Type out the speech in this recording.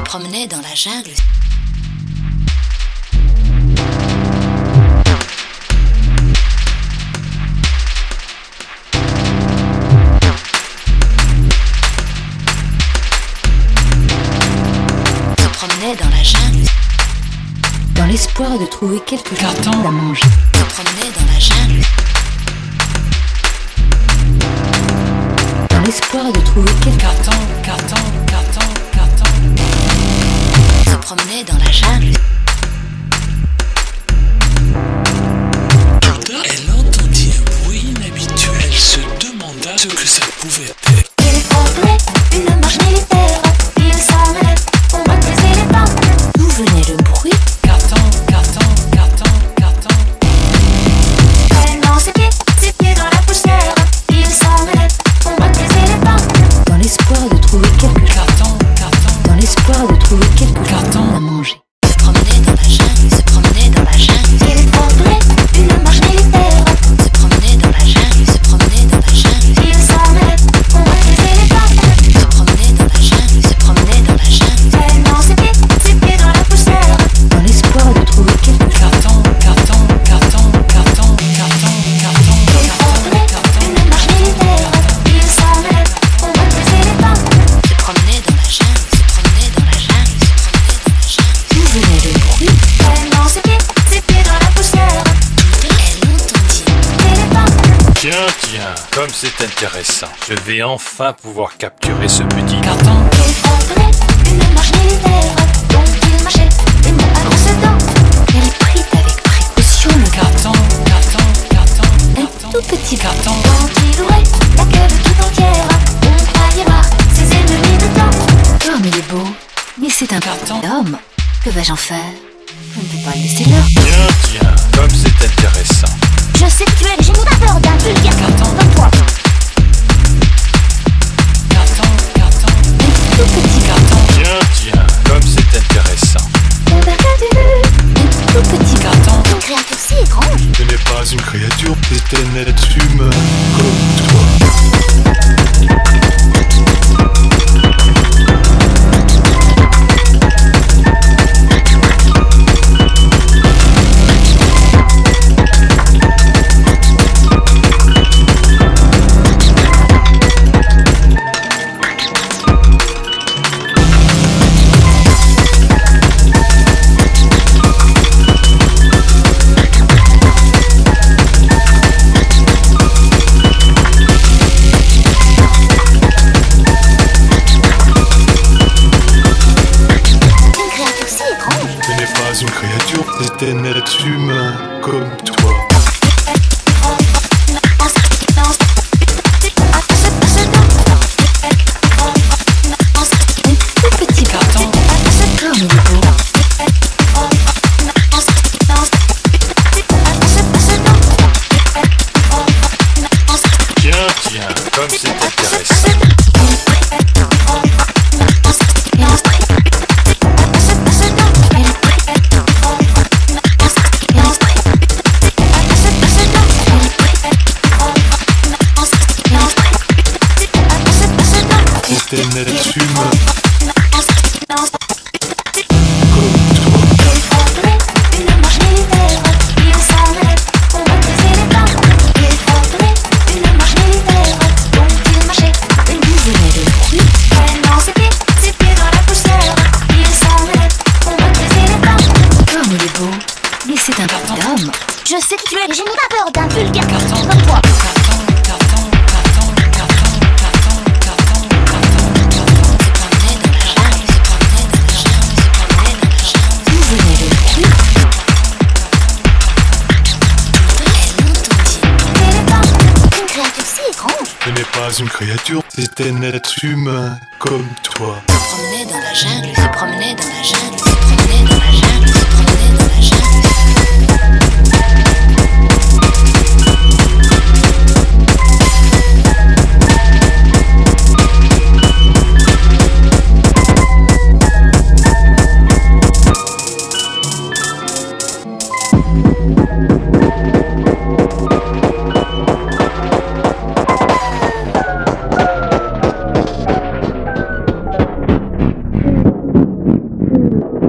promenait dans la jungle. Se promenait dans la jungle. Dans l'espoir de trouver quelque chose à manger. Se promenait dans la jungle. Dans l'espoir de trouver quelque chose. Se promenait dans la jungle. Elle entendit un bruit inhabituel, se demanda ce que ça pouvait être. Il est formé une marche militaire. Il s'en allait pour maîtriser les pas. D'où venait le bruit? Traînant ses pieds dans la poussière. Il s'en allait pour maîtriser les pas. Dans l'espoir de trouver quelque chose. Dans l'espoir de trouver quelque chose à manger. Se promenait dans la jungle. Se promenait dans la jungle. Il est formé une marche militaire. Se promenait dans la jungle. Se promenait dans la jungle. Il s'en allait pour maîtriser les pas. Se promenait dans la jungle. Se promenait dans la jungle. Traînant ses pieds dans la poussière. Dans l'espoir de trouver quelque chose. Il est formé une marche militaire. Il s'en allait pour maîtriser les pas. Se promenait dans la jungle. Se promenait dans la jungle. Se promenait dans la jungle. D'où venait le bruit? Traînant ses pieds dans la poussière. Elle entendit. Et les pas. Tiens, comme c'est intéressant. Je vais enfin pouvoir capturer ce petit Il ordonnait une marche militaire. Donc il marchait les mains à ses dents. Elle prit avec précaution le un tout petit carton. Quand il ouvrait la gueule tout entière, on croyait voir ses ennemis dedans. Comme il est beau, mais c'est un carton d'homme. Que vais-je en faire? Je ne peux pas le laisser là. Tiens, comme c'est intéressant. Je sais que tu es, je n'ai pas peur d'un vulgaire comme toi. Un tout petit carton. Tiens, comme c'est intéressant. Mon père qu'a du Un tout petit carton. une créature si étrange. Ce n'est pas une créature, c'est un être humain comme toi. Une créature si étrange. Ce n'est pas une créature, c'est un être humain comme toi. Un tout petit carton. Comme il est beau. Tiens, comme c'est intéressant. C'est un être humain Une marche militaire. Il s'en allait pour maîtriser les pas. Il ordonnait une marche militaire. Donc il marchait les D'où venait le bruit? traînant ses pieds dans la poussière. Il s'en allait pour maîtriser les pas. Comme il est beau, mais c'est un carton d'homme. Je sais que tu es, je n'ai pas peur d'un vulgaire comme toi. D'où venait le bruit? Elle entendit. Et les pas. Une créature si étrange. Ce n'est pas une créature, c'est un être humain comme toi. Se promenait dans la jungle. Se promenait dans la jungle. Se promenait dans la jungle. Se promenait dans la jungle. Thank you.